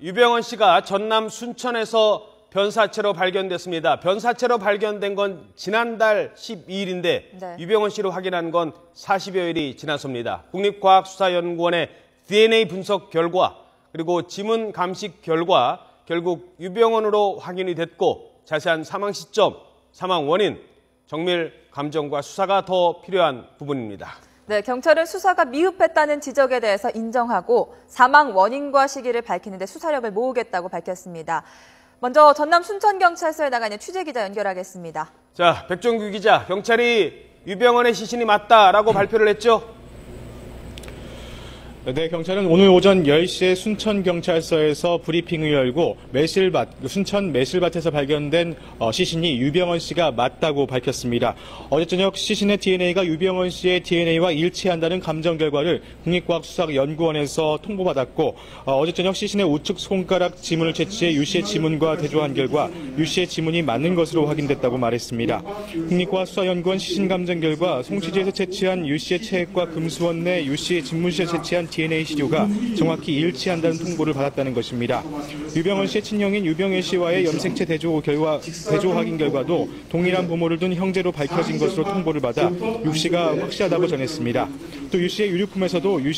유병헌 씨가 전남 순천에서 변사체로 발견됐습니다. 변사체로 발견된 건 지난달 12일인데 유병헌 씨로 확인한 건 40여일이 지났습니다. 국립과학수사연구원의 DNA 분석 결과 그리고 지문 감식 결과 결국 유병헌으로 확인이 됐고 자세한 사망 시점, 사망 원인, 정밀 감정과 수사가 더 필요한 부분입니다. 네, 경찰은 수사가 미흡했다는 지적에 대해서 인정하고 사망 원인과 시기를 밝히는 데 수사력을 모으겠다고 밝혔습니다. 먼저 전남 순천경찰서에 나가 있는 취재기자 연결하겠습니다. 자, 백종규 기자, 경찰이 유병헌의 시신이 맞다라고 발표를 했죠? 네, 경찰은 오늘 오전 10시에 순천경찰서에서 브리핑을 열고 순천 매실밭에서 발견된 시신이 유병헌 씨가 맞다고 밝혔습니다. 어제 저녁 시신의 DNA가 유병헌 씨의 DNA와 일치한다는 감정 결과를 국립과학수사연구원에서 통보받았고 어제 저녁 시신의 우측 손가락 지문을 채취해 유 씨의 지문과 대조한 결과 유 씨의 지문이 맞는 것으로 확인됐다고 말했습니다. 국립과학수사연구원 시신 감정 결과 송치지에서 채취한 유 씨의 체액과 금수원 내 유 씨의 집무실에서 채취한 DNA 시료가 정확히 일치한다는 통보를 받았다는 것입니다. 유병헌 씨의 친형인 유병일 씨와의 염색체 대조 확인 결과도 동일한 부모를 둔 형제로 밝혀진 것으로 통보를 받아 유 씨가 확실하다고 전했습니다. 또 유 씨의 유류품에서도 유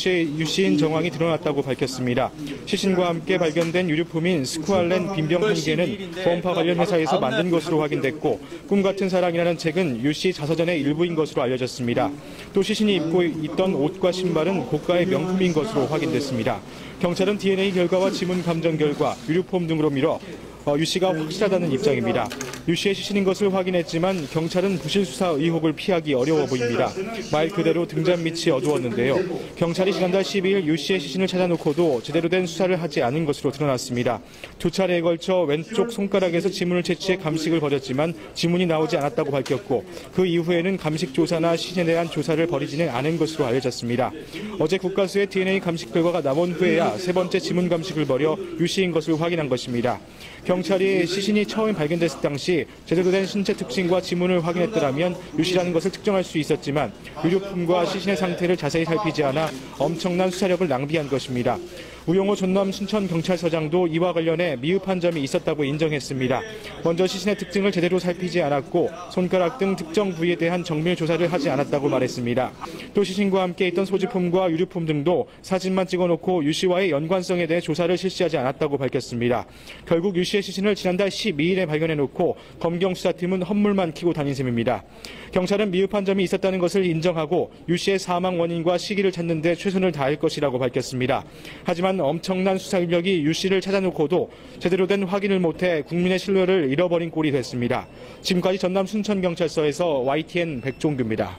씨인 정황이 드러났다고 밝혔습니다. 시신과 함께 발견된 유류품인 스쿠알렌 빈병 한 개는 보험파 관련 회사에서 만든 것으로 확인됐고 꿈같은 사랑이라는 책은 유 씨 자서전의 일부인 것으로 알려졌습니다. 또 시신이 입고 있던 옷과 신발은 고가의 명품인 것으로 확인됐습니다. 경찰은 DNA 결과와 지문 감정 결과, 유류품 등으로 미뤄 유 씨가 확실하다는 입장입니다. 유 씨의 시신인 것을 확인했지만 경찰은 부실 수사 의혹을 피하기 어려워 보입니다. 말 그대로 등잔 밑이 어두웠는데요. 경찰이 지난달 12일 유 씨의 시신을 찾아놓고도 제대로 된 수사를 하지 않은 것으로 드러났습니다. 두 차례에 걸쳐 왼쪽 손가락에서 지문을 채취해 감식을 벌였지만 지문이 나오지 않았다고 밝혔고 그 이후에는 감식 조사나 시신에 대한 조사를 벌이지는 않은 것으로 알려졌습니다. 어제 국가수의 DNA 감식 결과가 나온 후에야 세 번째 지문 감식을 벌여 유 씨인 것을 확인한 것입니다. 경찰이 시신이 처음 발견됐을 당시 제대로 된 신체 특징과 지문을 확인했더라면 유 씨라는 것을 특정할 수 있었지만 유류품과 시신의 상태를 자세히 살피지 않아 엄청난 수사력을 낭비한 것입니다. 우용호 전남 순천경찰서장도 이와 관련해 미흡한 점이 있었다고 인정했습니다. 먼저 시신의 특징을 제대로 살피지 않았고 손가락 등 특정 부위에 대한 정밀 조사를 하지 않았다고 말했습니다. 또 시신과 함께 있던 소지품과 유류품 등도 사진만 찍어놓고 유 씨와의 연관성에 대해 조사를 실시하지 않았다고 밝혔습니다. 결국 유 씨의 시신을 지난달 12일에 발견해놓고 검경수사팀은 헛물만 키고 다닌 셈입니다. 경찰은 미흡한 점이 있었다는 것을 인정하고 유 씨의 사망 원인과 시기를 찾는 데 최선을 다할 것이라고 밝혔습니다. 하지만 엄청난 수사 인력이 유 씨를 찾아놓고도 제대로 된 확인을 못해 국민의 신뢰를 잃어버린 꼴이 됐습니다. 지금까지 전남 순천경찰서에서 YTN 백종규입니다.